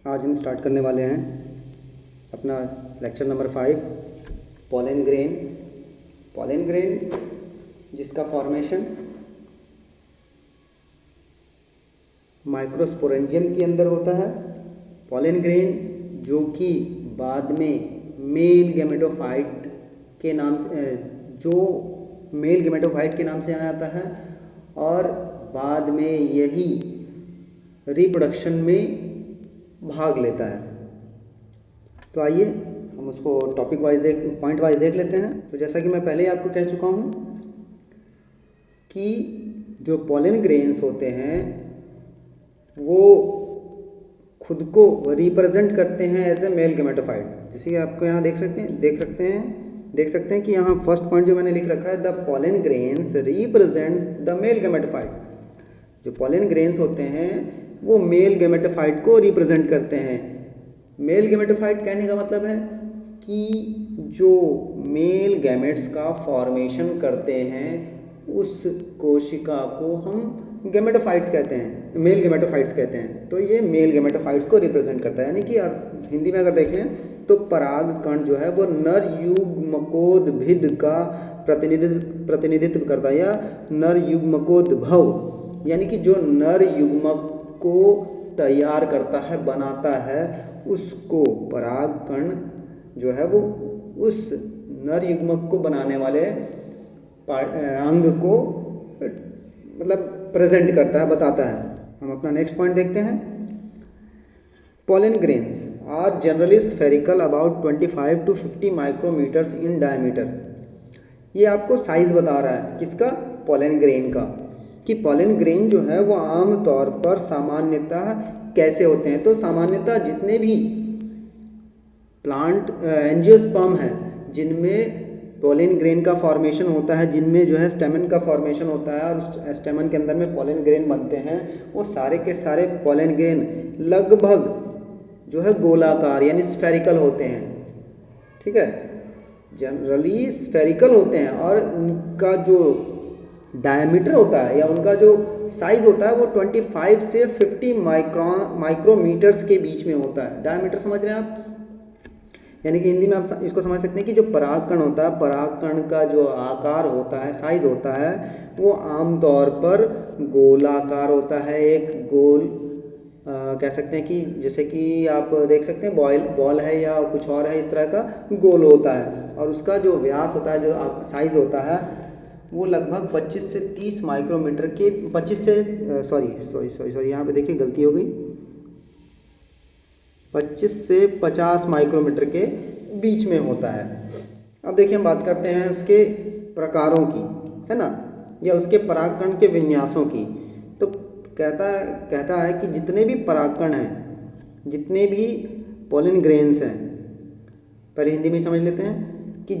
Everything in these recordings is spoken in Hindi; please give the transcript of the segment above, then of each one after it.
आज हम स्टार्ट करने वाले हैं अपना lecture number 5 pollen grain. Pollen grain जिसका फॉर्मेशन माइक्रोस्पोरेंजियम के अंदर होता है। पॉलन ग्रेन जो कि बाद में मेल गैमेटोफाइट के नाम से जाना जाता है और बाद में यही रिप्रोडक्शन में भाग लेता है। तो आइए हम उसको पॉइंट वाइज देख लेते हैं। तो जैसा कि मैं पहले ही आपको कह चुका हूँ कि जो पॉलन ग्रेन्स होते हैं वो खुद को रिप्रेजेंट करते हैं एज ए मेल गैमेटोफाइट। जैसे कि आपको यहाँ देख सकते हैं कि यहाँ फर्स्ट पॉइंट जो मैंने लिख रखा है, the pollen grains represent the male gametophyte. जो पॉलन ग्रेन्स होते हैं वो मेल गैमेटोफाइट को रिप्रेजेंट करते हैं। मेल गैमेटोफाइट कहने का मतलब है कि जो मेल गैमेट्स का फॉर्मेशन करते हैं उस कोशिका को हम गैमेटोफाइट्स कहते हैं, मेल गैमेटोफाइट्स कहते हैं। तो ये मेल गैमेटोफाइट्स को रिप्रेजेंट करता है, यानी कि हिंदी में अगर देख लें तो पराग कण जो है वो नर युग्मकोद्भिद का प्रतिनिधित्व करता है, या नर युग्मकोद्भव, यानी कि जो नर युग्मक को तैयार करता है, बनाता है, उसको पराग कण जो है वो उस नर युग्मक को बनाने वाले अंग को मतलब प्रेजेंट करता है, बताता है। हम अपना नेक्स्ट पॉइंट देखते हैं। Pollen grains are generally spherical about 25 to 50 micrometers in diameter. ये आपको साइज बता रहा है किसका? पॉलन ग्रेन का, कि पॉलन ग्रेन जो है वो आम तौर पर सामान्यतः कैसे होते हैं। तो सामान्यतः जितने भी प्लांट एंजियोस्पर्म है जिनमें पॉलन ग्रेन का फॉर्मेशन होता है, जिनमें जो है स्टेमन का फॉर्मेशन होता है और उस स्टेमन के अंदर में पॉलन ग्रेन बनते हैं, वो सारे के सारे पॉलन ग्रेन लगभग जो है गोलाकार यानी स्फेरिकल होते हैं। ठीक है, जनरली स्फेरिकल होते हैं और उनका जो डायमीटर होता है या उनका जो साइज होता है वो 25 से 50 माइक्रोमीटर्स के बीच में होता है। डायमीटर समझ रहे हैं आप? यानी कि हिंदी में आप इसको समझ सकते हैं कि जो परागकण होता है, परागकण का जो आकार होता है, साइज होता है, वो आमतौर पर गोलाकार होता है। एक गोल कह सकते हैं कि जैसे कि आप देख सकते हैं बॉल है या कुछ और है, इस तरह का गोल होता है और उसका जो व्यास होता है, जो साइज होता है, वो लगभग 25 से 30 माइक्रोमीटर के 25 से सॉरी यहाँ पे देखिए गलती हो गई, 25 से 50 माइक्रोमीटर के बीच में होता है। अब देखिए हम बात करते हैं उसके प्रकारों की, है ना, या उसके परागकण के विन्यासों की। तो कहता है कि जितने भी परागकण हैं, जितने भी पॉलन ग्रेन्स हैं, पहले हिंदी में समझ लेते हैं कि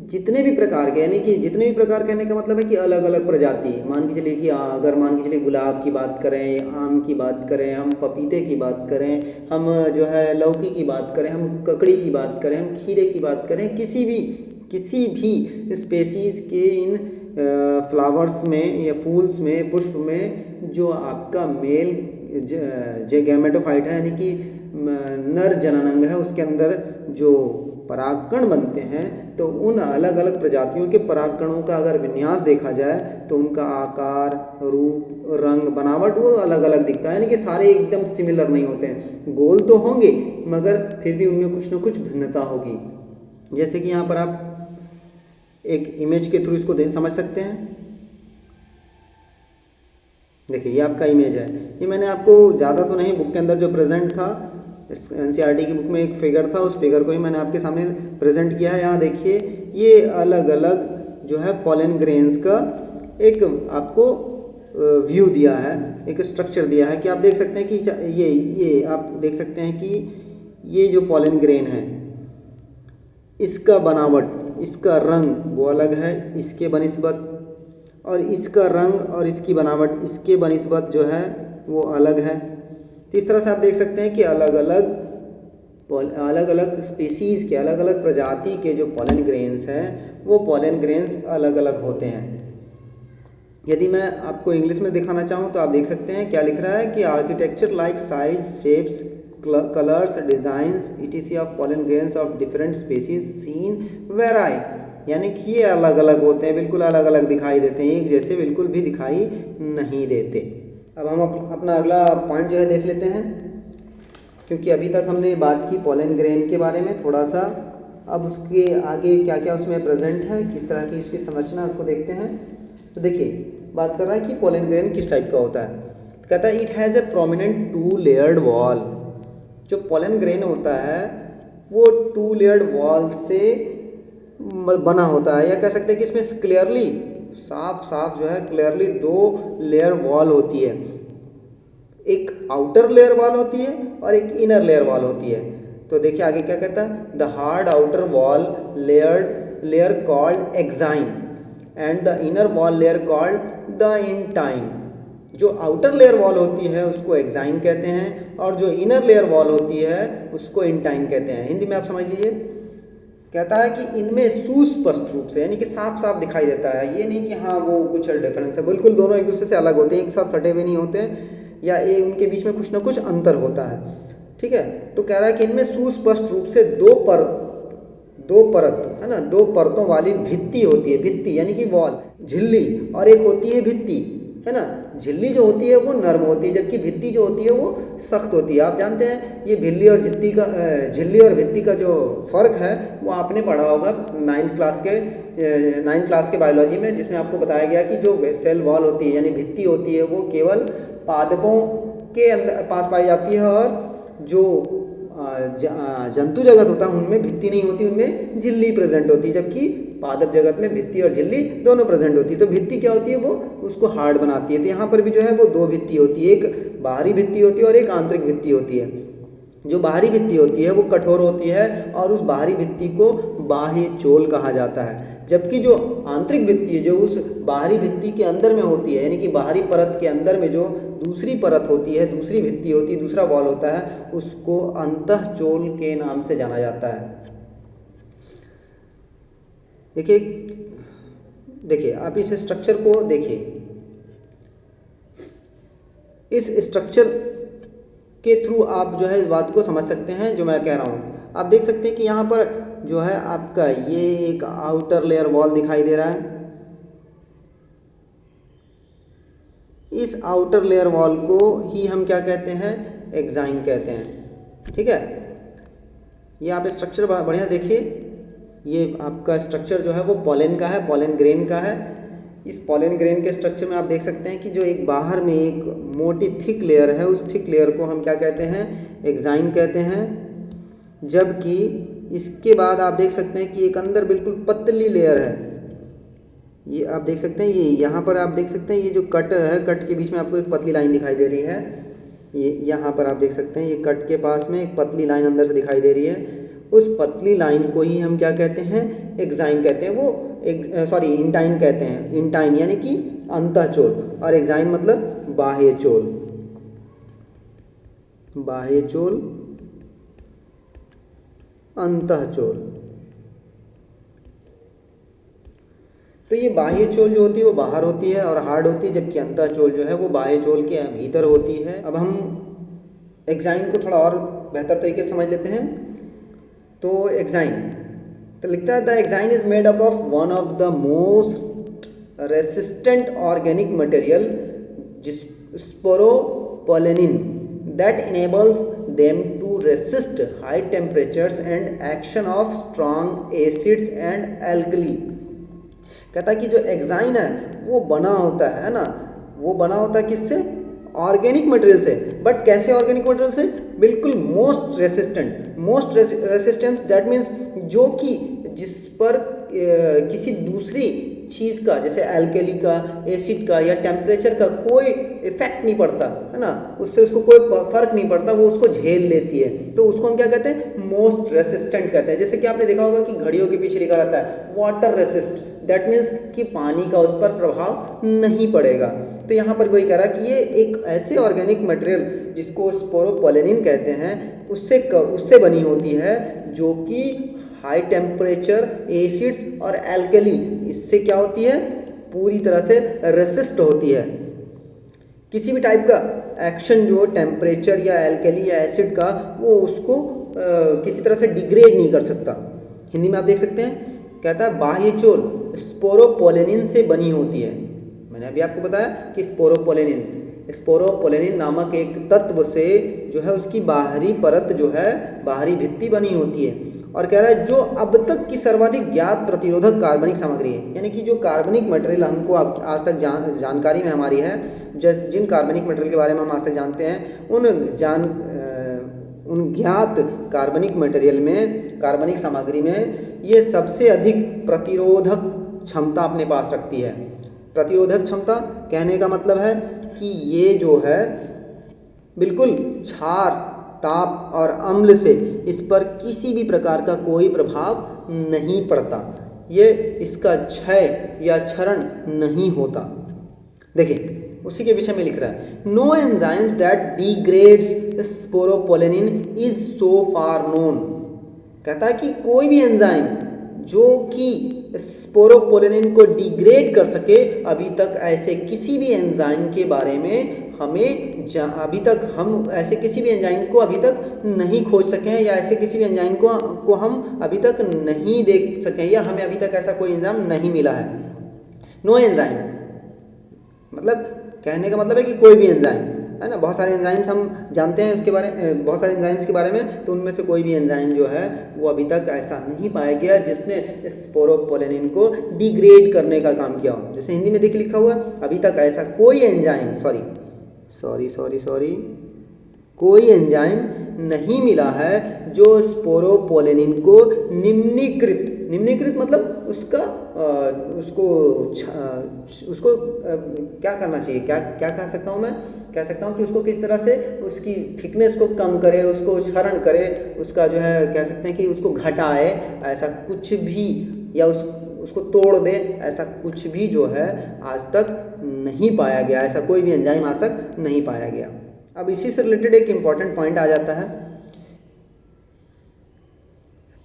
जितने भी प्रकार के, यानी कि जितने भी प्रकार कहने का मतलब है कि अलग अलग प्रजाति। मान के चलिए कि अगर मान के चलिए गुलाब की बात करें, आम की बात करें, हम पपीते की बात करें, हम जो है लौकी की बात करें, हम ककड़ी की बात करें, हम खीरे की बात करें, किसी भी स्पेसीज़ के इन फ्लावर्स में या फूल्स में, पुष्प में जो आपका मेल गैमेटोफाइट है, यानी कि नर जननांग है, उसके अंदर जो परागकण बनते हैं, तो उन अलग अलग प्रजातियों के परागकणों का अगर विन्यास देखा जाए तो उनका आकार, रूप, रंग, बनावट वो अलग अलग दिखता है। यानी कि सारे एकदम सिमिलर नहीं होते हैं, गोल तो होंगे मगर फिर भी उनमें कुछ न कुछ भिन्नता होगी। जैसे कि यहाँ पर आप एक इमेज के थ्रू इसको समझ सकते हैं। देखिए ये आपका इमेज है, ये मैंने आपको ज़्यादा तो नहीं, बुक के अंदर जो प्रेजेंट था, एनसीईआरटी की बुक में एक फिगर था, उस फिगर को ही मैंने आपके सामने प्रेजेंट किया है। यहाँ देखिए ये अलग अलग जो है पॉलन ग्रेन्स का एक आपको व्यू दिया है, एक स्ट्रक्चर दिया है कि आप देख सकते हैं कि ये आप देख सकते हैं कि ये जो पॉलन ग्रेन है, इसका बनावट, इसका रंग वो अलग है इसके बनिस्बत, और इसका रंग और इसकी बनावट इसके बनिस्बत जो है वो अलग है। तो इस तरह से आप देख सकते हैं कि अलग अलग स्पीसीज़ के, अलग अलग प्रजाति के जो पॉलन ग्रेन्स हैं वो पॉलन ग्रेन्स अलग अलग होते हैं। यदि मैं आपको इंग्लिश में दिखाना चाहूँ तो आप देख सकते हैं क्या लिख रहा है कि architecture like size shapes colours designs etc of pollen grains of different species seen vary, यानी कि ये अलग अलग होते हैं, बिल्कुल अलग अलग दिखाई देते हैं, एक जैसे बिल्कुल भी दिखाई नहीं देते। अब हम अपना अगला पॉइंट जो है देख लेते हैं, क्योंकि अभी तक हमने बात की पॉलन ग्रेन के बारे में थोड़ा सा, अब उसके आगे क्या क्या उसमें प्रेजेंट है, किस तरह की इसकी संरचना उसको देखते हैं। तो देखिए बात कर रहा है कि पॉलन ग्रेन किस टाइप का होता है। तो कहता है it has a prominent 2 layered wall. जो पॉलन ग्रेन होता है वो 2 लेयर्ड वॉल से बना होता है, या कह सकते हैं कि इसमें क्लियरली साफ जो है क्लियरली 2 लेयर वॉल होती है, एक आउटर लेयर वॉल होती है और एक इनर लेयर वॉल होती है। तो देखिए आगे क्या कहता है, the hard outer wall layer called exine and the inner wall layer called the intine. जो आउटर लेयर वॉल होती है उसको एक्साइन कहते हैं और जो इनर लेयर वॉल होती है उसको इंटाइन कहते हैं। हिंदी में आप समझ लीजिए, कहता है कि इनमें सुस्पष्ट रूप से, यानी कि साफ साफ दिखाई देता है, ये नहीं कि हाँ वो कुछ डिफरेंस है, बिल्कुल दोनों एक दूसरे से अलग होते हैं, एक साथ सटे हुए नहीं होते, या ये उनके बीच में कुछ ना कुछ अंतर होता है। ठीक है, तो कह रहा है कि इनमें सुस्पष्ट रूप से दो परत है ना, 2 परतों वाली भित्ति होती है, भित्ति यानी कि वॉल, झिल्ली, और एक होती है भित्ति, है ना। झिल्ली जो होती है वो नर्म होती है, जबकि भित्ति जो होती है वो सख्त होती है। आप जानते हैं ये झिल्ली और भित्ति का जो फ़र्क है वो आपने पढ़ा होगा 9th क्लास के बायोलॉजी में, जिसमें आपको बताया गया कि जो सेल वॉल होती है यानी भित्ति होती है वो केवल पादपों के अंदर पास पाई जाती है, और जो जंतु जगत होता है उनमें भित्ति नहीं होती, उनमें झिल्ली प्रेजेंट होती है, जबकि पादप जगत में भित्ति और झिल्ली दोनों प्रेजेंट होती है। तो भित्ति क्या होती है, वो उसको हार्ड बनाती है। तो यहाँ पर भी जो है वो 2 भित्ति होती है, एक बाहरी भित्ति होती है और एक आंतरिक भित्ति होती है। जो बाहरी भित्ति होती है वो कठोर होती है और उस बाहरी भित्ति को बाह्य चोल कहा जाता है, जबकि जो आंतरिक भित्ति है जो उस बाहरी भित्ति के अंदर में होती है, यानी कि बाहरी परत के अंदर में जो दूसरी परत होती है, दूसरी भित्ति होती है, दूसरा वॉल होता है, उसको अंतःचोल के नाम से जाना जाता है। देखिए आप इस स्ट्रक्चर को देखिए, इस स्ट्रक्चर के थ्रू आप जो है इस बात को समझ सकते हैं जो मैं कह रहा हूँ। आप देख सकते हैं कि यहाँ पर जो है आपका ये एक आउटर लेयर वॉल दिखाई दे रहा है, इस आउटर लेयर वॉल को ही हम क्या कहते हैं, एक्साइन कहते हैं। ठीक है, ये आप स्ट्रक्चर बढ़िया देखिए, ये आपका स्ट्रक्चर जो है वो पॉलन का है, पॉलन ग्रेन का है। इस पॉलन ग्रेन के स्ट्रक्चर में आप देख सकते हैं कि जो एक बाहर में एक मोटी थिक लेयर है, उस थिक लेयर को हम क्या कहते हैं, एक्साइन कहते हैं, जबकि इसके बाद आप देख सकते हैं कि एक अंदर बिल्कुल पतली लेयर है, ये आप देख सकते हैं, ये यहाँ पर आप देख सकते हैं ये जो कट है, कट के बीच में आपको एक पतली लाइन दिखाई दे रही है, ये यहाँ पर आप देख सकते हैं ये कट के पास में एक पतली लाइन अंदर से दिखाई दे रही है, उस पतली लाइन को ही हम क्या कहते हैं, एक्साइन कहते हैं, वो इंटाइन कहते हैं। इंटाइन यानी कि अंतःचोल और एक्साइन मतलब बाह्य चोल, बाह्य चोल, अंतःचोल। तो ये बाह्य चोल जो होती है वो बाहर होती है और हार्ड होती है, जबकि अंतःचोल जो है वो बाह्य चोल के भीतर होती है। अब हम एक्साइन को थोड़ा और बेहतर तरीके से समझ लेते हैं। तो एक्साइन तो लिखता है the exine is made up of one of the most resistant organic material sporopollenin that enables them to resist high temperatures and action of strong acids and alkali. कहता है कि जो एक्साइन है वो बना होता है ना, वो बना होता है किससे, ऑर्गेनिक मटेरियल से। बट कैसे ऑर्गेनिक मटेरियल से, बिल्कुल मोस्ट रेसिस्टेंस दैट मीन्स जो कि जिस पर किसी दूसरी चीज़ का जैसे एल्कली का, एसिड का या टेम्परेचर का कोई इफेक्ट नहीं पड़ता है ना, उससे उसको कोई फर्क नहीं पड़ता, वो उसको झेल लेती है, तो उसको हम क्या कहते हैं, मोस्ट रेसिस्टेंट कहते हैं। जैसे कि आपने देखा होगा कि घड़ियों के पीछे लिखा रहता है वाटर रेसिस्ट, दैट मीन्स कि पानी का उस पर प्रभाव नहीं पड़ेगा। तो यहाँ पर वही कह रहा है कि ये एक ऐसे ऑर्गेनिक मटेरियल जिसको स्पोरोपोलेनिन कहते हैं उससे बनी होती है, जो कि हाई टेम्परेचर, एसिड्स और एल्कली इससे क्या होती है, पूरी तरह से रेसिस्ट होती है। किसी भी टाइप का एक्शन जो टेम्परेचर या एल्कली या एसिड का वो उसको किसी तरह से डिग्रेड नहीं कर सकता। हिंदी में आप देख सकते हैं, कहता है बाह्य चोल स्पोरोपोलेनिन से बनी होती है। मैंने अभी आपको बताया कि स्पोरोपोलेनिन नामक एक तत्व से जो है उसकी बाहरी परत जो है बाहरी भित्ति बनी होती है। और कह रहा है जो अब तक की सर्वाधिक ज्ञात प्रतिरोधक कार्बनिक सामग्री है, यानी कि जो कार्बनिक मटेरियल हमको आज तक जानकारी में हमारी है, जिन कार्बनिक मटेरियल के बारे में हम आज तक जानते हैं, उन ज्ञात कार्बनिक मटेरियल में, कार्बनिक सामग्री में ये सबसे अधिक प्रतिरोधक क्षमता अपने पास रखती है। प्रतिरोधक क्षमता कहने का मतलब है कि ये जो है बिल्कुल क्षार, ताप और अम्ल से इस पर किसी भी प्रकार का कोई प्रभाव नहीं पड़ता, ये इसका क्षय या क्षरण नहीं होता। देखिए उसी के विषय में लिख रहा है, no enzymes that degrades sporopollenin is so far known. कहता है कि कोई भी एंजाइम जो कि स्पोरोपोलेनिन को डिग्रेड कर सके, अभी तक ऐसे किसी भी एंजाइम के बारे में अभी तक हम ऐसे किसी भी एंजाइम को अभी तक नहीं खोज सके हैं, या ऐसे किसी भी एंजाइम को हम अभी तक नहीं देख सके हैं, या हमें अभी तक ऐसा कोई एंजाइम नहीं मिला है। नो एंजाइम मतलब कहने का मतलब है कि कोई भी एंजाइम है ना, बहुत सारे एंजाइम्स हम जानते हैं उसके बारे में, बहुत सारे एंजाइम्स के बारे में, तो उनमें से कोई भी एंजाइम जो है वो अभी तक ऐसा नहीं पाया गया जिसने स्पोरोपोलेनिन को डिग्रेड करने का काम किया हो। जैसे हिंदी में देखिए लिखा हुआ है, अभी तक ऐसा कोई एंजाइम कोई एंजाइम नहीं मिला है जो स्पोरोपोलेनिन को निम्नीकृत मतलब उसको क्या करना चाहिए, क्या कह सकता हूँ मैं, कह सकता हूँ कि उसको किस तरह से उसकी थिकनेस को कम करे, उसको क्षरण करे, उसका जो है कह सकते हैं कि उसको घटाए, ऐसा कुछ भी, या उसको तोड़ दे, ऐसा कुछ भी जो है आज तक नहीं पाया गया, ऐसा कोई भी एंजाइम आज तक नहीं पाया गया। अब इसी से रिलेटेड एक इम्पॉर्टेंट पॉइंट आ जाता है,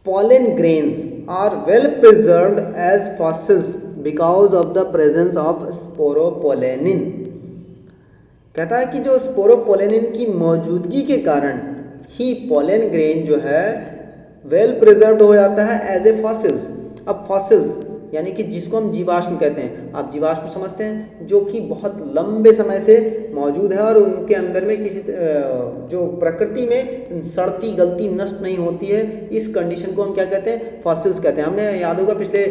pollen grains are well preserved as fossils because of the presence of sporopollenin। कहता है कि जो स्पोरोपोलेनिन की मौजूदगी के कारण ही पोलन ग्रेन जो है वेल प्रिजर्व्ड हो जाता है एज ए फॉसिल्स। अब फॉसिल्स यानी कि जिसको हम जीवाश्म कहते हैं, आप जीवाश्म समझते हैं, जो कि बहुत लंबे समय से मौजूद है और उनके अंदर में किसी जो प्रकृति में सड़ती गलती नष्ट नहीं होती है, इस कंडीशन को हम क्या कहते हैं, फॉसिल्स कहते हैं। हमने याद होगा पिछले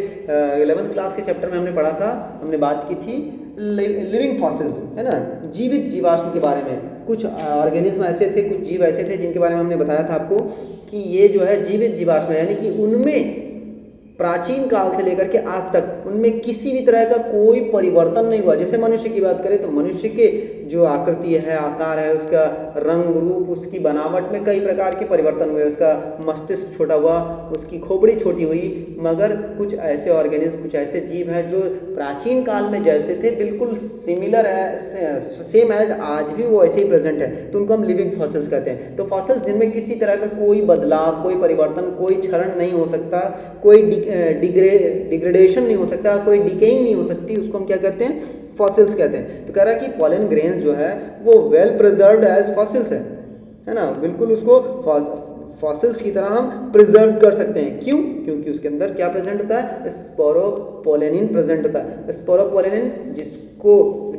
11th क्लास के चैप्टर में हमने पढ़ा था, हमने बात की थी लिविंग फॉसिल्स, है ना, जीवित जीवाश्म के बारे में। कुछ ऑर्गेनिज्म ऐसे थे, कुछ जीव ऐसे थे जिनके बारे में हमने बताया था आपको कि ये जो है जीवित जीवाश्म है, यानी कि उनमें प्राचीन काल से लेकर के आज तक उनमें किसी भी तरह का कोई परिवर्तन नहीं हुआ। जैसे मनुष्य की बात करें तो मनुष्य के जो आकृति है, आकार है, उसका रंग रूप, उसकी बनावट में कई प्रकार के परिवर्तन हुए, उसका मस्तिष्क छोटा हुआ, उसकी खोपड़ी छोटी हुई, मगर कुछ ऐसे ऑर्गेनिज्म, कुछ ऐसे जीव हैं जो प्राचीन काल में जैसे थे बिल्कुल सिमिलर है, सेम एज आज भी वो ऐसे ही प्रेजेंट है, तो उनको हम लिविंग फॉसिल्स कहते हैं। तो फॉसिल्स जिनमें किसी तरह का कोई बदलाव, कोई परिवर्तन, कोई क्षरण नहीं हो सकता, कोई डिग्रेडेशन नहीं हो सकता, कोई डिकेइंग नहीं हो सकती, उसको हम क्या कहते हैं, फॉसिल्स कहते हैं। तो कह रहा है कि पोलन ग्रेन्स जो है वो वेल प्रिजर्व्ड एज फॉसिल्स है ना, बिल्कुल उसको फॉसिल्स की तरह हम प्रिजर्व कर सकते हैं। क्यों? क्योंकि उसके अंदर क्या प्रेजेंट होता है, स्पोरोपोलेनिन प्रेजेंट होता है। स्पोरोपोलेनिन जिसको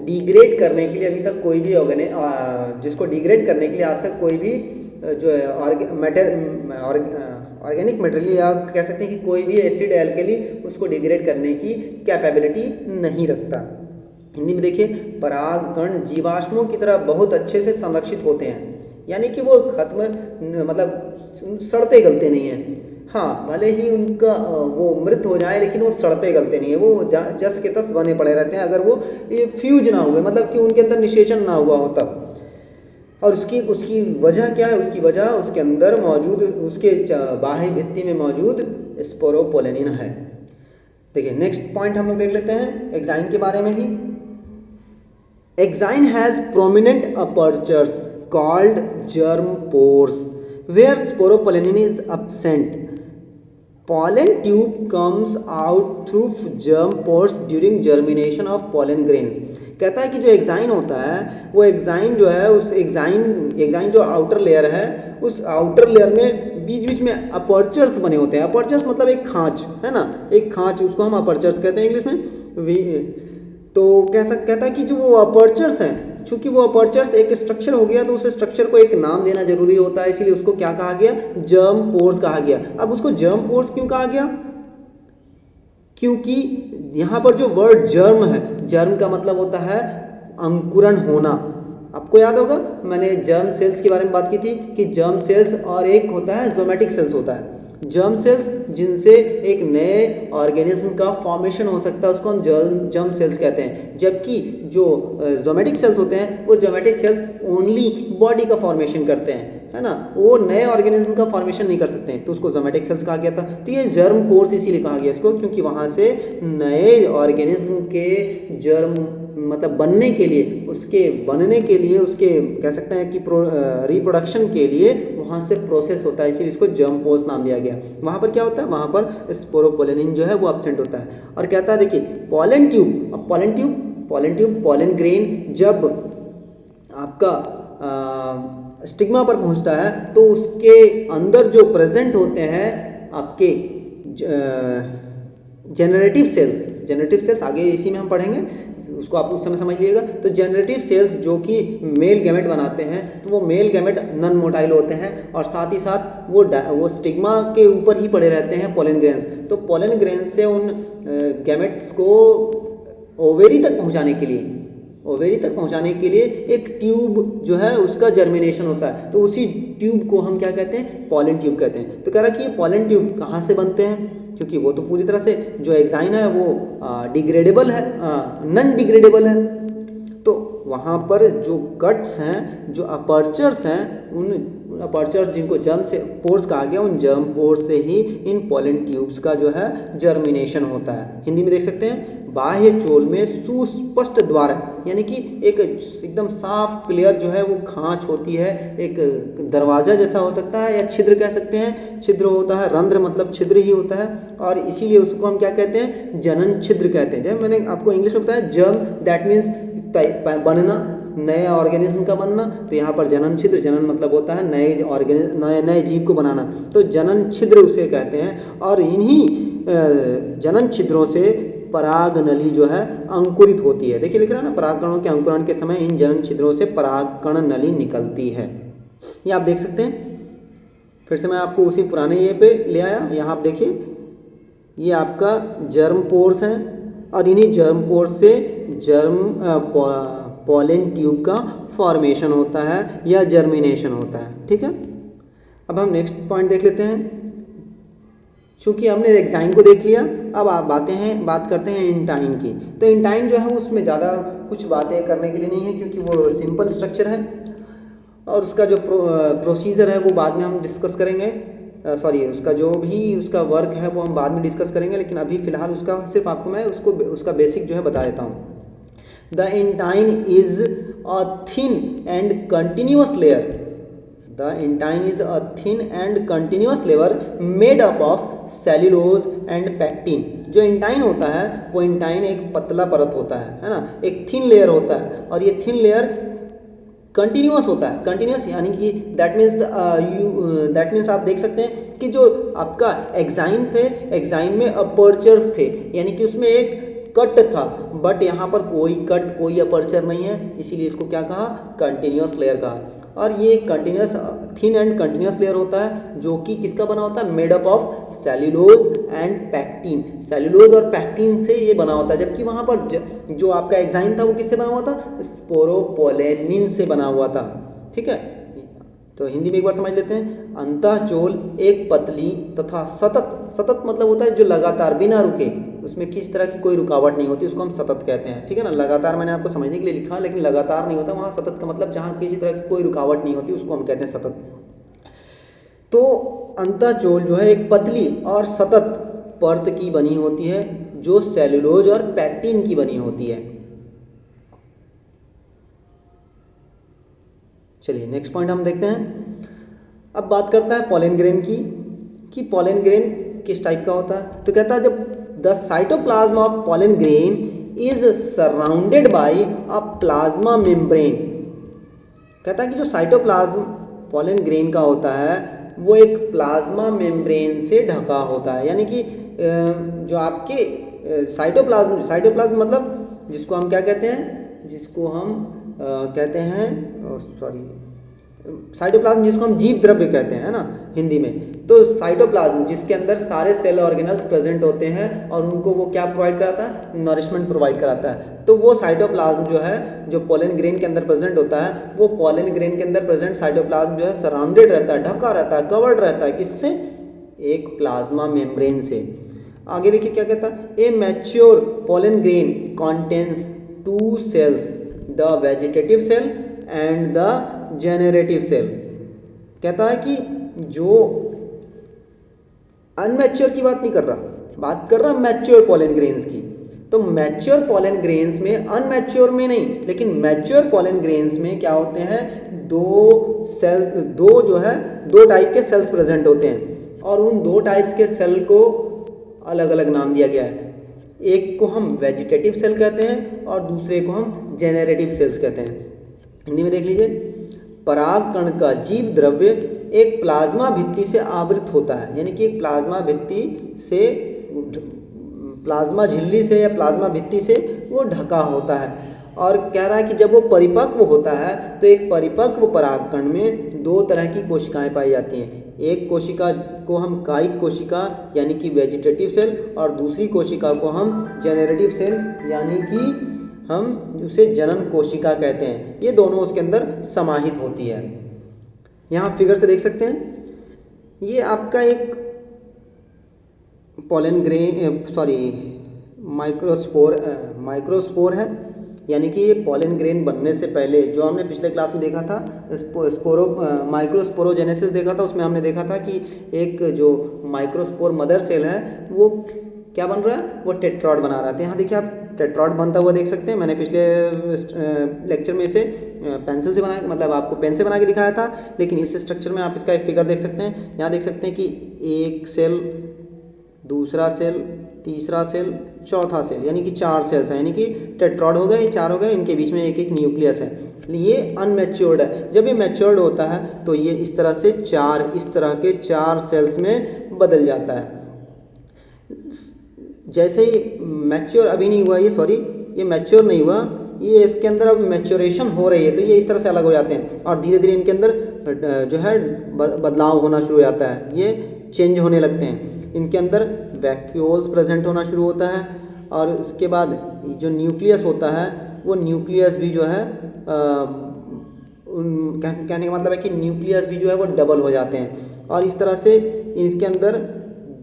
डिग्रेड करने के लिए अभी तक कोई भी जिसको डिग्रेड करने के लिए आज तक कोई भी जो है ऑर्गेनिक मटेरियल या कह सकते हैं कि कोई भी एसिड एल्कली उसको डिग्रेड करने की कैपेबिलिटी नहीं रखता। हिंदी में देखिए, परागकण जीवाश्मों की तरह बहुत अच्छे से संरक्षित होते हैं, यानी कि वो खत्म मतलब सड़ते गलते नहीं हैं। हाँ, भले ही उनका वो मृत हो जाए लेकिन वो सड़ते गलते नहीं है, वो जस के तस बने पड़े रहते हैं, अगर वो ये फ्यूज ना हुए, मतलब कि उनके अंदर निषेचन ना हुआ हो तब। और उसकी वजह क्या है, उसकी वजह उसके अंदर मौजूद, उसके बाह्य भित्ति में मौजूद स्पोरोपोलेनिन है। देखिए नेक्स्ट पॉइंट हम लोग देख लेते हैं एग्जाइन के बारे में ही। Exine has prominent apertures called germ pores where sporopollenin is absent। pollen tube comes out through germ pores during germination of pollen grains। कहता है कि जो एक्साइन होता है वो एक्साइन जो है उस एक्साइन जो आउटर लेयर है उस आउटर लेयर में बीच बीच में अपर्चर्स बने होते हैं। अपर्चर्स मतलब एक खांच है ना, एक खांच, उसको हम अपर्चर्स कहते हैं इंग्लिश में। तो कैसा कहता है कि जो वो अपर्चर्स हैं, चूंकि वो अपर्चर्स एक स्ट्रक्चर हो गया तो उस स्ट्रक्चर को एक नाम देना जरूरी होता है, इसीलिए उसको क्या कहा गया, जर्म पोर्स कहा गया। अब उसको जर्म पोर्स क्यों कहा गया, क्योंकि यहाँ पर जो वर्ड जर्म है, जर्म का मतलब होता है अंकुरण होना। आपको याद होगा मैंने जर्म सेल्स के बारे में बात की थी कि जर्म सेल्स और एक होता है जोमेटिक सेल्स होता है। जर्म सेल्स जिनसे एक नए ऑर्गेनिज्म का फॉर्मेशन हो सकता है उसको हम जर्म सेल्स कहते हैं, जबकि जो जोमेटिक सेल्स होते हैं वो जोमेटिक सेल्स ओनली बॉडी का फॉर्मेशन करते हैं, है ना, वो नए ऑर्गेनिज्म का फॉर्मेशन नहीं कर सकते हैं, तो उसको जोमेटिक सेल्स कहा गया था। तो ये जर्म पोर्स इसीलिए कहा गया इसको, क्योंकि वहाँ से नए ऑर्गेनिज्म के जर्म मतलब बनने के लिए, उसके बनने के लिए, उसके कह सकते हैं कि रिप्रोडक्शन के लिए वहाँ से प्रोसेस होता है, इसीलिए इसको जर्म पोर्स नाम दिया गया। वहाँ पर क्या होता है, वहाँ पर स्पोरोपोलेनिन जो है वो एब्सेंट होता है। और कहता है देखिए पॉलन ट्यूब, अब पॉलन ट्यूब पॉलन ग्रेन जब आपका स्टिग्मा पर पहुँचता है तो उसके अंदर जो प्रेजेंट होते हैं आपके जेनरेटिव सेल्स आगे इसी में हम पढ़ेंगे, उसको आप उस समय समझ लीजिएगा। तो जेनरेटिव सेल्स जो कि मेल गैमेट बनाते हैं, तो वो मेल गैमेट नॉन मोटाइल होते हैं और साथ ही साथ वो स्टिग्मा के ऊपर ही पड़े रहते हैं पोलन ग्रेन्स। तो पोलन ग्रेन्स से उन गैमेट्स को ओवेरी तक पहुंचाने के लिए एक ट्यूब जो है उसका जर्मिनेशन होता है, तो उसी ट्यूब को हम क्या कहते हैं, पॉलन ट्यूब कहते हैं। तो कह रहा कि ये पॉलन ट्यूब कहाँ से बनते हैं, क्योंकि वो तो पूरी तरह से जो एक्साइन है वो डिग्रेडेबल है, नॉन डिग्रेडेबल है। तो वहाँ पर जो गट्स हैं, जो अपर्चर्स हैं, उन अपर्चर्स जिनको जर्म से पोर्स कहा गया, उन जर्म पोर्स से ही इन पॉलन ट्यूब्स का जो है जर्मिनेशन होता है। हिंदी में देख सकते हैं, बाह्य चोल में सुस्पष्ट द्वार, यानी कि एक एकदम साफ क्लियर जो है वो खांच होती है, एक दरवाजा जैसा हो सकता है या छिद्र कह सकते हैं, छिद्र होता है, रंध्र मतलब छिद्र ही होता है, और इसीलिए उसको हम क्या कहते हैं, जनन छिद्र कहते हैं। जब मैंने आपको इंग्लिश में बताया जर्म, दैट मीन्स बनना, नए ऑर्गेनिज्म का बनना, तो यहाँ पर जनन छिद्र, जनन मतलब होता है नए ऑर्गेनिज्म, नए जीव को बनाना, तो जनन छिद्र उसे कहते हैं। और इन्हीं जनन छिद्रों से पराग नली जो है अंकुरित होती है। देखिए लिख रहा है ना, परागकणों के अंकुरण के समय इन जनन छिद्रों से परागकण नली निकलती है। ये आप देख सकते हैं, फिर से मैं आपको उसी पुराने ये पे ले आया। यहाँ आप देखिए, ये आपका जर्म पोर्स हैं और इन्हीं जर्म पोर्स से पॉलन ट्यूब का फॉर्मेशन होता है या जर्मिनेशन होता है। ठीक है, अब हम नेक्स्ट पॉइंट देख लेते हैं। चूँकि हमने एक्साइन को देख लिया, अब आप बात करते हैं इंटाइन की। तो इंटाइन जो है उसमें ज़्यादा कुछ बातें करने के लिए नहीं है, क्योंकि वो सिंपल स्ट्रक्चर है और उसका जो प्रोसीजर है वो बाद में हम डिस्कस करेंगे। उसका जो भी उसका वर्क है वो हम बाद में डिस्कस करेंगे, लेकिन अभी फ़िलहाल उसका सिर्फ आपको मैं उसका बेसिक जो है बता देता हूँ। The intine is a thin and continuous layer. The intine is a thin and continuous layer made up of cellulose and pectin। जो इंटाइन होता है वो इंटाइन एक पतला परत होता है ना, एक थिन लेयर होता है, और ये थिन लेयर कंटिन्यूअस होता है। कंटिन्यूअस यानी कि दैट मीन्स आप देख सकते हैं कि जो आपका एक्साइन थे, एक्साइन में अपर्चर्स थे, यानी कि उसमें एक कट था, बट यहाँ पर कोई कट, कोई अपर्चर नहीं है, इसीलिए इसको क्या कहा, कंटिन्यूअस लेयर कहा। और ये continuous, thin and continuous layer होता है जो कि किसका बना होता है, made up of cellulose and pectin. Cellulose और पैक्टिन से ये बना होता है, जबकि वहाँ पर जो आपका एक्साइन था वो किससे बना हुआ था, स्पोरोपोलेनिन से बना हुआ था। ठीक है, तो हिंदी में एक बार समझ लेते हैं। अंतःचोल एक पतली तथा सतत मतलब होता है जो लगातार बिना रुके, उसमें किसी तरह की कोई रुकावट नहीं होती, उसको हम सतत कहते हैं। ठीक है ना, लगातार मैंने आपको समझने के लिए लिखा, लेकिन लगातार नहीं होता, वहाँ सतत का मतलब जहाँ किसी तरह की कोई रुकावट नहीं होती उसको हम कहते हैं सतत। तो अंतःचोल जो है एक पतली और सतत परत की बनी होती है जो सेल्यूलोज और पैक्टिन की बनी होती है। चलिए नेक्स्ट पॉइंट हम देखते हैं। अब बात करता है पॉलन ग्रेन की, कि पॉलन ग्रेन किस टाइप का होता है? तो कहता है जब the cytoplasm of pollen grain is surrounded by a plasma membrane. कहता है कि जो साइटोप्लाज्म पॉलन ग्रेन का होता है वो एक प्लाज्मा मेम्ब्रेन से ढका होता है। यानी कि जो आपके साइटोप्लाज्म मतलब जिसको हम क्या कहते हैं, जिसको हम कहते हैं साइटोप्लाज्म जिसको हम जीव द्रव्य कहते हैं, है ना हिंदी में। तो साइटोप्लाज्म जिसके अंदर सारे सेल ऑर्गेनल्स प्रेजेंट होते हैं और उनको वो क्या प्रोवाइड कराता है, नरिशमेंट प्रोवाइड कराता है। तो वो साइटोप्लाज्म जो है जो पॉलन ग्रेन के अंदर प्रेजेंट होता है, वो पॉलन ग्रेन के अंदर प्रेजेंट साइटोप्लाज्म जो है सराउंडेड रहता है, ढका रहता है, कवर्ड रहता है। किससे? एक प्लाज्मा मेम्ब्रेन से। आगे देखिए क्या कहता है, a mature pollen grain contains 2 cells, the vegetative cell and the generative cell. कहता है कि जो अनमैच्योर की बात नहीं कर रहा, बात कर रहा मैच्योर पॉलन ग्रेन्स की। तो मैच्योर पॉलन ग्रेन्स में, अनमैच्योर में नहीं, लेकिन मैच्योर पॉलन ग्रेन्स में क्या होते हैं, दो टाइप के सेल्स प्रेजेंट होते हैं और उन 2 टाइप्स के सेल को अलग अलग नाम दिया गया है। एक को हम वेजिटेटिव सेल कहते हैं और दूसरे को हम जेनरेटिव सेल्स कहते हैं। हिंदी में देख लीजिए, पराग कण का जीव द्रव्य एक प्लाज्मा भित्ति से आवृत होता है। यानी कि एक प्लाज्मा भित्ति से, प्लाज्मा झिल्ली से या प्लाज्मा भित्ति से वो ढका होता है। और कह रहा है कि जब वो परिपक्व होता है तो एक परिपक्व परागकण में 2 तरह की कोशिकाएं पाई जाती हैं। एक कोशिका को हम कायिक कोशिका यानी कि वेजिटेटिव सेल और दूसरी कोशिका को हम जेनरेटिव सेल यानी कि हम उसे जनन कोशिका कहते हैं। ये दोनों उसके अंदर समाहित होती है। यहाँ फिगर से देख सकते हैं, ये आपका एक पॉलन ग्रेन माइक्रोस्पोर है। यानी कि ये पॉलन ग्रेन बनने से पहले जो हमने पिछले क्लास में देखा था माइक्रोस्पोरोजेनेसिस देखा था, उसमें हमने देखा था कि एक जो माइक्रोस्पोर मदर सेल है वो क्या बन रहा है, वो टेट्रॉड बना रहा था। यहाँ देखिए आप टेट्रॉड बनता हुआ देख सकते हैं। मैंने पिछले लेक्चर में इसे पेंसिल से बना, मतलब आपको पेन से बना के दिखाया था, लेकिन इस स्ट्रक्चर में आप इसका एक फिगर देख सकते हैं। यहाँ देख सकते हैं कि एक सेल, दूसरा सेल, तीसरा सेल, चौथा सेल, यानी कि 4 सेल्स हैं। यानी कि टेट्रॉड हो गए, 4 हो गए, इनके बीच में एक एक न्यूक्लियस है। ये अनमैच्योर्ड है। जब ये मैच्योर्ड होता है तो ये इस तरह से इस तरह के 4 सेल्स में बदल जाता है। जैसे ही मैच्योर अभी नहीं हुआ, ये मैच्योर नहीं हुआ, ये इसके अंदर अब मैच्योरेशन हो रही है, तो ये इस तरह से अलग हो जाते हैं और धीरे धीरे इनके अंदर जो है बदलाव होना शुरू हो जाता है, ये चेंज होने लगते हैं। इनके अंदर वैक्यूल्स प्रेजेंट होना शुरू होता है और उसके बाद जो न्यूक्लियस होता है वो न्यूक्लियस भी जो है कहने का मतलब है कि न्यूक्लियस भी जो है वो डबल हो जाते हैं और इस तरह से इसके अंदर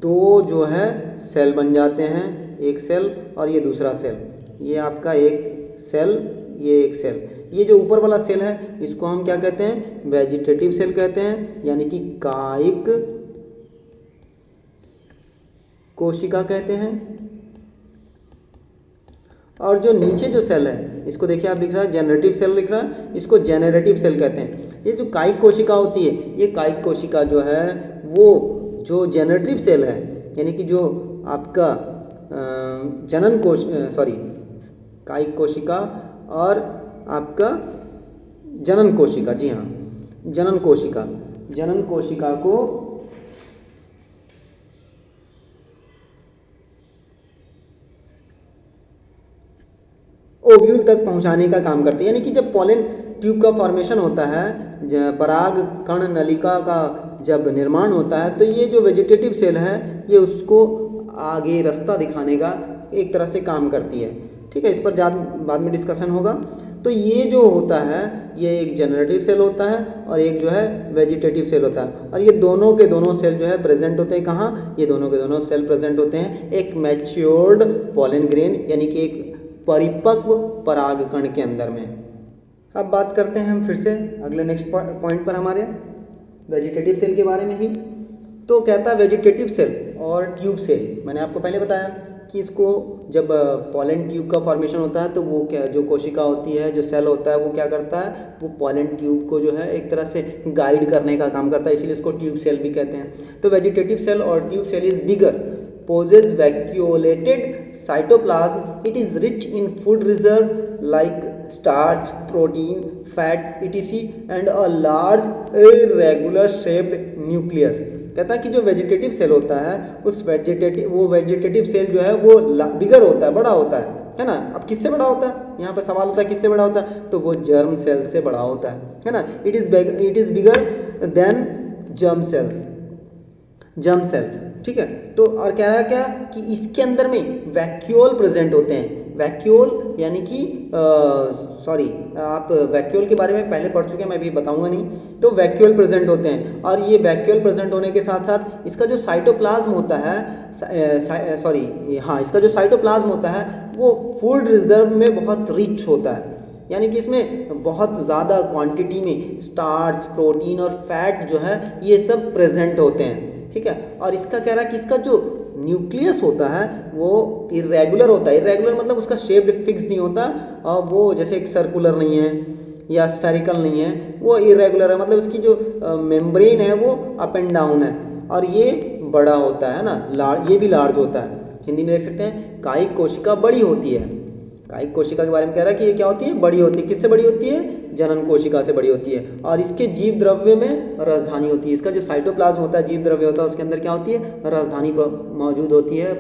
2 जो है सेल बन जाते हैं, एक सेल और ये दूसरा सेल। ये आपका एक सेल, ये एक सेल। ये जो ऊपर वाला सेल है इसको हम क्या कहते हैं, वेजिटेटिव सेल कहते हैं, यानी कि कायिक कोशिका कहते हैं। और जो नीचे जो सेल है इसको देखिए आप लिख रहा है जेनरेटिव सेल लिख रहा है, इसको जेनरेटिव सेल कहते हैं। ये जो कायिक कोशिका होती है, ये कायिक कोशिका जो है वो जो जेनरेटिव सेल है, यानी कि जो आपका कायिक कोशिका और आपका जनन कोशिका, जी हाँ, जनन कोशिका को ओव्यूल तक पहुंचाने का काम करते हैं। यानी कि जब पॉलन ट्यूब का फॉर्मेशन होता है, पराग कण नलिका का जब निर्माण होता है, तो ये जो वेजिटेटिव सेल है ये उसको आगे रास्ता दिखाने का एक तरह से काम करती है। ठीक है, इस पर बाद में डिस्कशन होगा। तो ये जो होता है ये एक जेनरेटिव सेल होता है और एक जो है वेजिटेटिव सेल होता है और ये दोनों के दोनों सेल जो है प्रेजेंट होते हैं कहाँ, ये दोनों के दोनों सेल प्रेजेंट होते हैं एक मैच्योर्ड पॉलन ग्रेन यानी कि एक परिपक्व परागकण के अंदर में। अब बात करते हैं हम फिर से अगले नेक्स्ट पॉइंट पर हमारे वेजिटेटिव सेल के बारे में ही। तो कहता है वेजिटेटिव सेल और ट्यूब सेल, मैंने आपको पहले बताया कि इसको जब पॉलन ट्यूब का फॉर्मेशन होता है तो वो क्या, जो कोशिका होती है, जो सेल होता है, वो क्या करता है, वो पॉलन ट्यूब को जो है एक तरह से गाइड करने का काम करता है, इसीलिए इसको ट्यूब सेल भी कहते हैं। तो वेजिटेटिव सेल और tube cell is bigger, possess vacuolated cytoplasm. It is rich in food reserve like starch, protein, fat, etc. and a large irregular shaped nucleus. कहता है कि जो वेजिटेटिव सेल होता है उस वेजिटेटिव सेल जो है वो बिगर होता है, बड़ा होता है ना। अब किससे बड़ा होता है, यहाँ पर सवाल होता है किससे बड़ा होता है, तो वो जर्म सेल से बड़ा होता है ना। It is bigger than germ cells, germ cell, ठीक है। तो और कह रहा है क्या कि इसके अंदर में वैक्यूल प्रेजेंट होते हैं। वैक्यूल यानी कि आप वैक्यूल के बारे में पहले पढ़ चुके हैं, मैं भी बताऊंगा नहीं। तो वैक्यूल प्रेजेंट होते हैं और ये वैक्यूल प्रेजेंट होने के साथ साथ इसका जो साइटोप्लाज्म होता है, इसका जो साइटोप्लाज्म होता है वो फूड रिजर्व में बहुत रिच होता है, यानी कि इसमें बहुत ज़्यादा क्वांटिटी में स्टार्च, प्रोटीन और फैट जो है ये सब प्रेजेंट होते हैं, ठीक है। और इसका कह रहा है कि इसका जो न्यूक्लियस होता है वो इरेगुलर होता है। इरेगुलर मतलब उसका शेप फिक्स नहीं होता, और वो जैसे एक सर्कुलर नहीं है या स्फेरिकल नहीं है, वो इरेगुलर है, मतलब इसकी जो मेम्ब्रेन है वो अप एंड डाउन है, और ये बड़ा होता है ना, ये भी लार्ज होता है। हिंदी में देख सकते हैं कायिक कोशिका बड़ी होती है। कायिक कोशिका के बारे में कह रहा है कि ये क्या होती है, बड़ी होती है। किससे बड़ी होती है, जनन कोशिका से बड़ी होती है। और इसके जीव द्रव्य में राजधानी होती है। इसका जो साइटोप्लाज्म होता है, जीव द्रव्य होता है, उसके अंदर क्या होती है, राजधानी मौजूद होती है,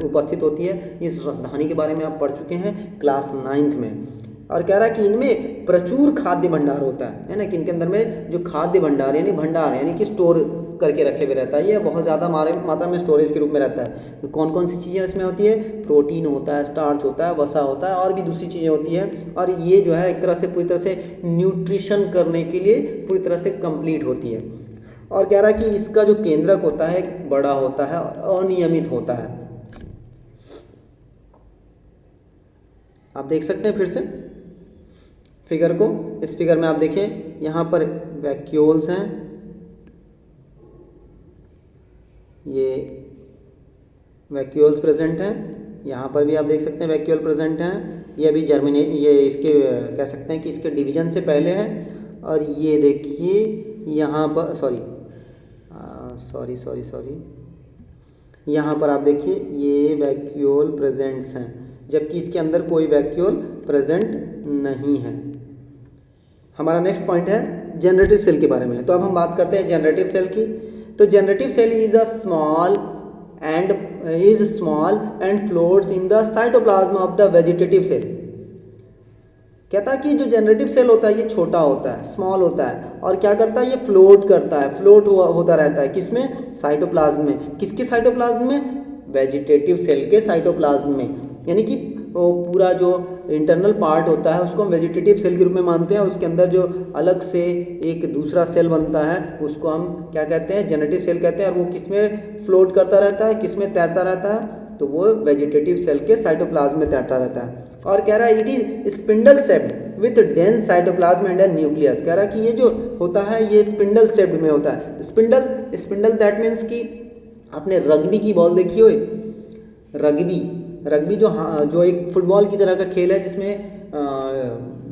उपस्थित होती है। इस राजधानी के बारे में आप पढ़ चुके हैं क्लास 9th में। और कह रहा है कि इनमें प्रचुर खाद्य भंडार होता है ना, कि इनके अंदर में जो खाद्य भंडार यानी कि स्टोर करके रखे हुए रहता है, ये बहुत ज़्यादा मात्रा में स्टोरेज के रूप में रहता है। तो कौन कौन सी चीज़ें इसमें होती है, प्रोटीन होता है, स्टार्च होता है, वसा होता है, और भी दूसरी चीज़ें होती हैं। और ये जो है एक तरह से पूरी तरह से न्यूट्रिशन करने के लिए पूरी तरह से कंप्लीट होती है। और कह रहा है कि इसका जो केंद्रक होता है बड़ा होता है और अनियमित होता है। आप देख सकते हैं फिर से फिगर को, इस फिगर में आप देखें, यहाँ पर वैक्यूल्स हैं, ये वैक्यूल्स प्रेजेंट हैं, यहाँ पर भी आप देख सकते हैं वैक्यूल प्रेजेंट हैं। ये अभी ये इसके कह सकते हैं कि इसके डिवीजन से पहले है। और ये देखिए यहाँ पर सॉरी यहाँ पर आप देखिए ये वैक्यूल प्रेजेंट्स हैं, जबकि इसके अंदर कोई वैक्यूल प्रेजेंट नहीं है। हमारा नेक्स्ट पॉइंट है जनरेटिव सेल के बारे में। तो अब हम बात करते हैं जनरेटिव सेल की। तो generative cell is small and floats in the cytoplasm of the vegetative cell. कहता है कि जो जनरेटिव सेल होता है ये छोटा होता है, स्मॉल होता है, और क्या करता है, ये फ्लोट करता है, होता रहता है। किसमें, साइटोप्लाज्म में। किसके साइटोप्लाज्म में, वेजिटेटिव सेल के साइटोप्लाज्म में। यानी कि वो पूरा जो इंटरनल पार्ट होता है उसको हम वेजिटेटिव सेल के रूप में मानते हैं, और उसके अंदर जो अलग से एक दूसरा सेल बनता है उसको हम क्या कहते हैं, जनरेटिव सेल कहते हैं। और वो किसमें फ्लोट करता रहता है, किसमें तैरता रहता है, तो वो वेजिटेटिव सेल के साइटोप्लाज्म में तैरता रहता है। और कह रहा है it is spindle shaped with dense cytoplasm and nucleus. कह रहा है कि ये जो होता है ये स्पिंडल शेप्ड में होता है। स्पिंडल दैट मीन्स कि आपने रग्बी की बॉल देखी हो, रग्बी जो एक फुटबॉल की तरह का खेल है, जिसमें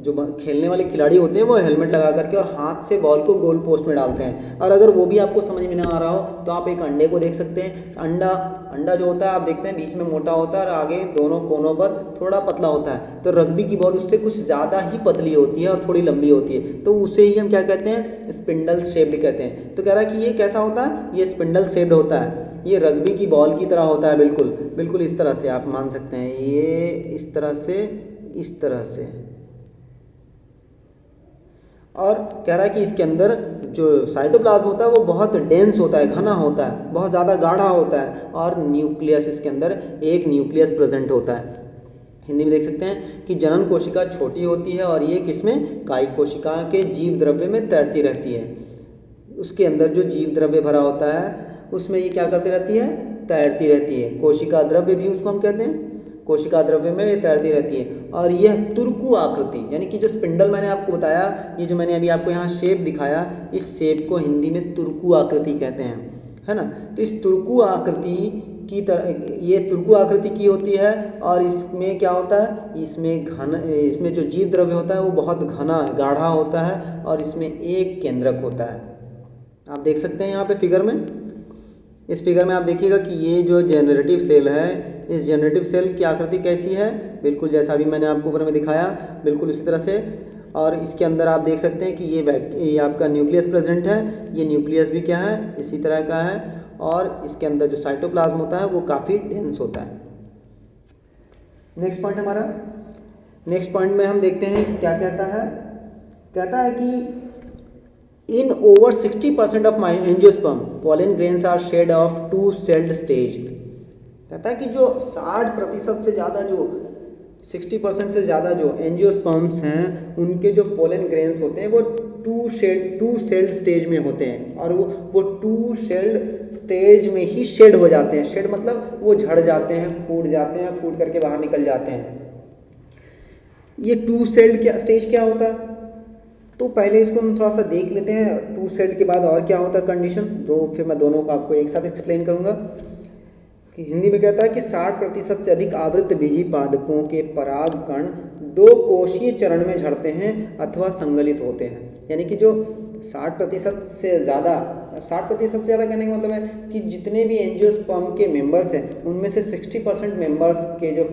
जो खेलने वाले खिलाड़ी होते हैं वो हेलमेट लगा करके और हाथ से बॉल को गोल पोस्ट में डालते हैं। और अगर वो भी आपको समझ में ना आ रहा हो तो आप एक अंडे को देख सकते हैं। अंडा जो होता है आप देखते हैं बीच में मोटा होता है और आगे दोनों कोनों पर थोड़ा पतला होता है। तो रग्बी की बॉल उससे कुछ ज़्यादा ही पतली होती है और थोड़ी लंबी होती है, तो उसे ही हम क्या कहते हैं, स्पिंडल शेप्ड कहते हैं। तो कह रहा है कि ये कैसा होता है, ये स्पिंडल शेप्ड होता है, ये रग्बी की बॉल की तरह होता है, बिल्कुल इस तरह से आप मान सकते हैं, ये इस तरह से। और कह रहा है कि इसके अंदर जो साइटोप्लाज्म होता है वो बहुत डेंस होता है, घना होता है, बहुत ज़्यादा गाढ़ा होता है, और न्यूक्लियस, इसके अंदर एक न्यूक्लियस प्रेजेंट होता है। हिंदी में देख सकते हैं कि जनन कोशिका छोटी होती है और ये किसमें, कायिक कोशिका के जीव द्रव्य में तैरती रहती है। उसके अंदर जो जीव द्रव्य भरा होता है उसमें ये क्या करती रहती है, तैरती रहती है। कोशिका द्रव्य भी उसको हम कहते हैं, कोशिका द्रव्य में ये तैरती रहती है। और यह तुर्कु आकृति, यानी कि जो स्पिंडल मैंने आपको बताया, ये जो मैंने अभी आपको यहाँ शेप दिखाया, इस शेप को हिंदी में तुर्कु आकृति कहते हैं, है ना। तो इस तुर्कु आकृति की तरह ये तुर्कु आकृति की होती है और इसमें क्या होता है, इसमें जो जीव द्रव्य होता है वो बहुत घना गाढ़ा होता है और इसमें एक केंद्रक होता है। आप देख सकते हैं यहाँ पे फिगर में, इस फिगर में आप देखिएगा कि ये जो जनरेटिव सेल है, इस जनरेटिव सेल की आकृति कैसी है, बिल्कुल जैसा अभी मैंने आपको ऊपर में दिखाया, बिल्कुल उसी तरह से। और इसके अंदर आप देख सकते हैं कि ये आपका न्यूक्लियस प्रेजेंट है, ये न्यूक्लियस भी क्या है, इसी तरह का है। और इसके अंदर जो साइटोप्लाज्म होता है वो काफ़ी डेंस होता है। नेक्स्ट पॉइंट हमारा, नेक्स्ट पॉइंट में हम देखते हैं क्या कहता है कि in over 60% of my angiosperm pollen grains are shed of two-celled stage। कहता है कि जो 60% से ज़्यादा, जो 60% से ज़्यादा जो एंजियोस्पर्म्स हैं उनके जो पोलन ग्रेन्स होते हैं वो टू सेल्ड स्टेज में होते हैं और वो टू सेल्ड स्टेज में ही शेड हो जाते हैं। शेड मतलब वो झड़ जाते हैं, फूट जाते हैं, फूट करके बाहर निकल जाते हैं। ये टू सेल्ड क्या स्टेज क्या होता है, तो पहले इसको हम थोड़ा सा देख लेते हैं। टू सेल्ड के बाद और क्या होता है कंडीशन, फिर मैं दोनों को आपको एक साथ एक्सप्लेन करूंगा। कि हिंदी में कहता है कि 60% से अधिक आवृत बीजी पादपों के पराग कण दो कोशीय चरण में झड़ते हैं अथवा संगलित होते हैं। यानी कि जो 60% से ज़्यादा, 60% से ज़्यादा कहने का मतलब है कि जितने भी एंजियोस्पर्म के मेंबर्स हैं उनमें से 60% मेंबर्स के जो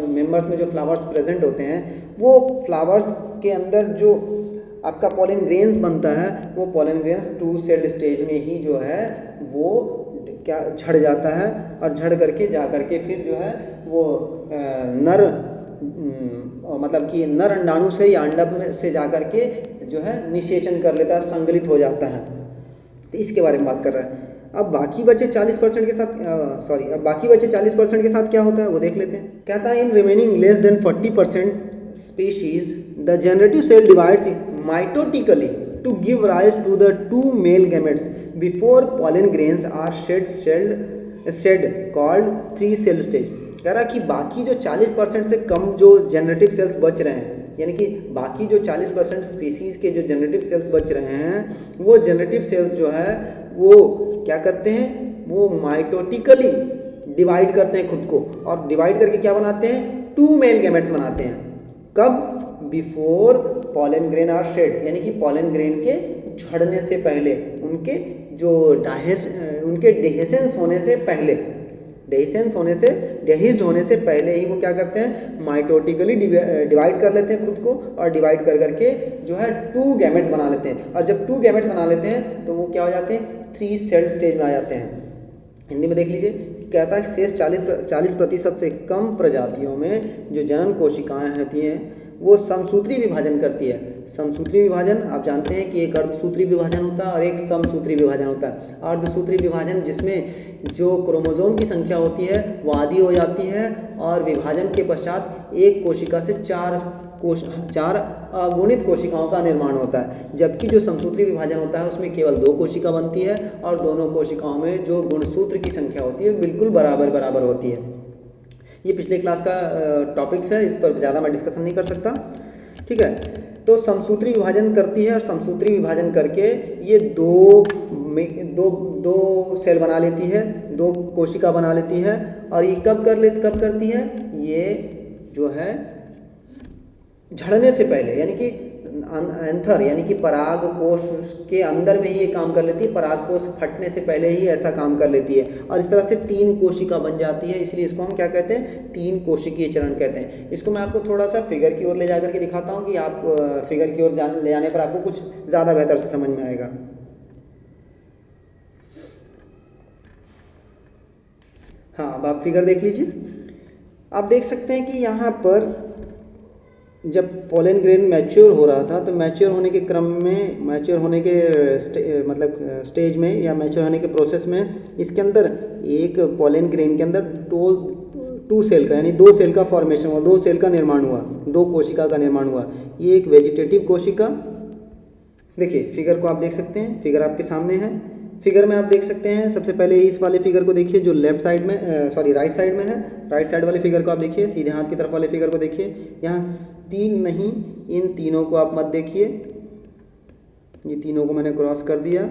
मेंबर्स में जो फ्लावर्स प्रेजेंट होते हैं, वो फ्लावर्स के अंदर जो आपका पोलन ग्रेन्स बनता है वो pollen grains two celled stage में ही जो है वो क्या झड़ जाता है और झड़ करके जा करके फिर जो है वो नर मतलब कि नर अंडाणु से या अंडक में से जा करके जो है निषेचन कर लेता है, संगलित हो जाता है। तो इसके बारे में बात कर रहा है। अब बाकी बचे 40% के साथ 40% के साथ क्या होता है वो देख लेते हैं। कहता है in remaining less than 40% species the generative cell divides mitotically to give rise to the two male gametes before pollen grains are shed called three cell stage। कह रहा कि बाकी जो 40% से कम जो जनरेटिव सेल्स बच रहे हैं, यानी कि बाकी जो 40% स्पीसीज के जो जनरेटिव सेल्स बच रहे हैं वो जनरेटिव सेल्स जो है वो क्या करते हैं, वो माइटोटिकली डिवाइड करते हैं खुद को, और डिवाइड करके क्या बनाते हैं, टू मेल गैमेट्स बनाते हैं। कब, before pollen grain are shed, यानी कि पोलन ग्रेन के झड़ने से पहले, उनके जो उनके डेहिसेंस होने से पहले, डेहिस्ड होने से पहले ही वो क्या करते हैं, माइटोटिकली डिवाइड कर लेते हैं खुद को, और डिवाइड कर करके जो है टू गैमेट्स बना लेते हैं। और जब टू गैमेट्स बना लेते हैं तो वो क्या हो जाते हैं, थ्री सेल्ड स्टेज में आ जाते हैं। हिंदी में देख लीजिए, कहता है शेष 40% से कम प्रजातियों में जो जनन कोशिकाएं होती हैं वो समसूत्री विभाजन करती है। समसूत्री विभाजन आप जानते हैं कि एक अर्धसूत्री विभाजन होता है और एक समसूत्री विभाजन होता है। अर्धसूत्री विभाजन जिसमें जो क्रोमोसोम की संख्या होती है वो आधी हो जाती है और विभाजन के पश्चात एक कोशिका से चार अगुणित कोशिकाओं का निर्माण होता है, जबकि जो समसूत्री विभाजन होता है उसमें केवल 2 कोशिका बनती है और दोनों कोशिकाओं में जो गुणसूत्र की संख्या होती है बिल्कुल बराबर होती है। ये पिछले क्लास का टॉपिक्स है, इस पर ज़्यादा मैं डिस्कशन नहीं कर सकता, ठीक है। तो समसूत्री विभाजन करती है और समसूत्री विभाजन करके ये दो सेल बना लेती है, 2 कोशिका बना लेती है। और ये कब करती है, ये जो है झड़ने से पहले, यानी कि एंथर यानी कि पराग कोश के अंदर में ही ये काम कर लेती है, पराग कोश फटने से पहले ही ऐसा काम कर लेती है और इस तरह से 3 कोशिका बन जाती है। इसलिए इसको हम क्या कहते हैं, 3 कोशिकीय चरण कहते हैं। इसको मैं आपको थोड़ा सा फिगर की ओर ले जा करके दिखाता हूँ कि आप फिगर की ओर ले जाने पर आपको कुछ ज़्यादा बेहतर से समझ में आएगा। हाँ, अब आप फिगर देख लीजिए। आप देख सकते हैं कि यहाँ पर जब पोलन ग्रेन मैच्योर हो रहा था तो मैच्योर होने के क्रम में, मैच्योर होने के स्टेज में या मैच्योर होने के प्रोसेस में इसके अंदर एक पोलन ग्रेन के अंदर 2 सेल का यानी 2 सेल का फॉर्मेशन हुआ, 2 सेल का निर्माण हुआ, 2 कोशिका का निर्माण हुआ। ये एक वेजिटेटिव कोशिका, देखिए फिगर को आप देख सकते हैं, फिगर आपके सामने है। फिगर में आप देख सकते हैं, सबसे पहले इस वाले फिगर को देखिए जो लेफ्ट साइड में राइट साइड में है। राइट साइड वाले फिगर को आप देखिए, सीधे हाथ की तरफ वाले फिगर को देखिए। यहाँ 3 नहीं, इन तीनों को आप मत देखिए, ये तीनों को मैंने क्रॉस कर दिया।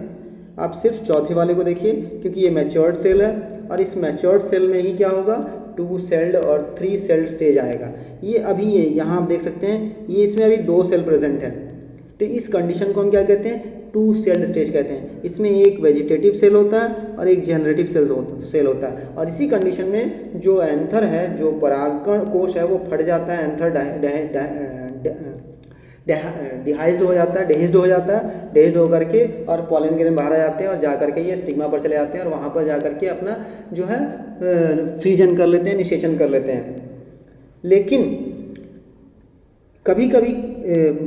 आप सिर्फ चौथे वाले को देखिए, क्योंकि ये मैच्योर्ड सेल है और इस मैच्योर्ड सेल में ही क्या होगा, 2 सेल्ड और 3 सेल्ड स्टेज आएगा। ये अभी ये यहाँ आप देख सकते हैं, ये इसमें अभी 2 सेल प्रेजेंट है, तो इस कंडीशन को हम क्या कहते हैं, 2 सेल्ड स्टेज कहते हैं। इसमें एक वेजिटेटिव सेल होता है और एक जनरेटिव सेल होता है, और इसी कंडीशन में जो एंथर है, जो परागकण कोश है, वो फट जाता है, एंथर डिहाइज्ड हो जाता है, डेहिज्ड हो जाता है, डेहिज्ड होकर के और पॉलन ग्रेन बाहर आ जाते हैं और जा करके ये स्टिग्मा पर चले जाते हैं और वहाँ पर जा करके अपना जो है फ्रीजन कर लेते हैं, निषेचन कर लेते हैं। लेकिन कभी कभी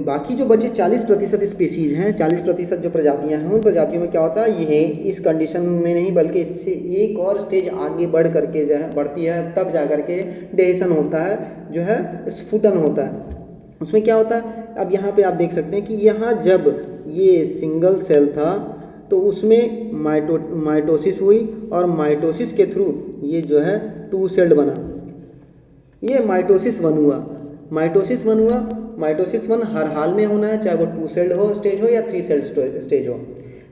बाकी जो बचे 40% स्पीसीज हैं, 40% जो प्रजातियां हैं, उन प्रजातियों में क्या होता है, ये इस कंडीशन में नहीं बल्कि इससे एक और स्टेज आगे बढ़ करके जो है बढ़ती है, तब जा करके डेहिसन होता है, जो है स्फुटन होता है। उसमें क्या होता है, अब यहाँ पे आप देख सकते हैं कि यहाँ जब ये सिंगल सेल था तो उसमें माइटोसिस हुई और माइटोसिस के थ्रू ये जो है 2 सेल्ड बना, ये माइटोसिस 1 हुआ। माइटोसिस 1 हुआ, माइटोसिस 1 हर हाल में होना है, चाहे वो 2 सेल्ड हो स्टेज हो या 3 सेल्ड स्टेज हो।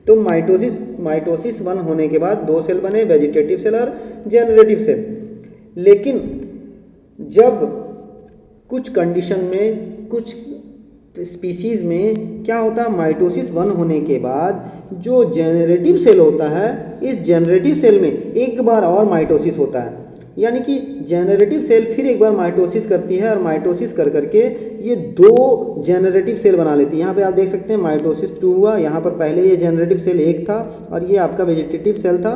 तो माइटोसिस 1 होने के बाद 2 सेल बने, वेजिटेटिव सेल और जनरेटिव सेल। लेकिन जब कुछ कंडीशन में, कुछ स्पीसीज में क्या होता है, माइटोसिस 1 होने के बाद जो जनरेटिव सेल होता है, इस जनरेटिव सेल में एक बार और माइटोसिस होता है, यानी कि जनरेटिव सेल फिर एक बार माइटोसिस करती है और माइटोसिस कर करके ये 2 जनरेटिव सेल बना लेती है। यहाँ पे आप देख सकते हैं माइटोसिस 2 हुआ, यहाँ पर पहले ये जनरेटिव सेल 1 था और ये आपका वेजिटेटिव सेल था।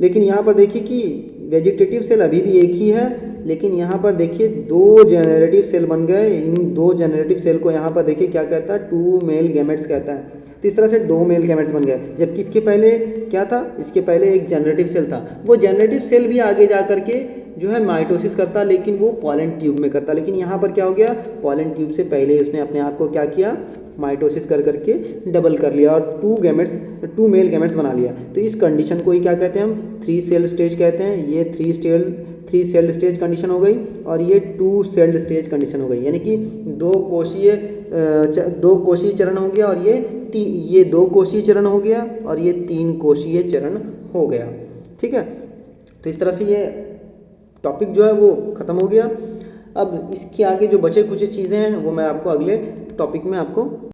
लेकिन यहाँ पर देखिए कि वेजिटेटिव सेल अभी भी एक ही है, लेकिन यहाँ पर देखिए 2 जनरेटिव सेल बन गए। इन 2 जनरेटिव सेल को यहाँ पर देखिए क्या कहता है, 2 मेल गैमेट्स कहता है। तो इस तरह से 2 मेल गैमेट्स बन गए, जबकि इसके पहले क्या था, इसके पहले एक जनरेटिव सेल था। वो जनरेटिव सेल भी आगे जा करके जो है माइटोसिस करता, लेकिन वो पॉलन ट्यूब में करता। लेकिन यहाँ पर क्या हो गया, पॉलन ट्यूब से पहले उसने अपने आप को क्या किया, माइटोसिस कर करके डबल कर लिया और 2 मेल गैमेट्स बना लिया। तो इस कंडीशन को ही क्या कहते हैं हम, 3 सेल स्टेज कहते हैं। ये 3 सेल्ड स्टेज कंडीशन हो गई और ये 2 सेल्ड स्टेज कंडीशन हो गई, यानी कि 2 कोशीय चरण हो गया और ये 2 कोशीय चरण हो गया और ये 3 कोशीय चरण हो गया। ठीक है, तो इस तरह से ये टॉपिक जो है वो ख़त्म हो गया। अब इसके आगे जो बचे कुछ चीज़ें हैं वो मैं आपको अगले टॉपिक में आपको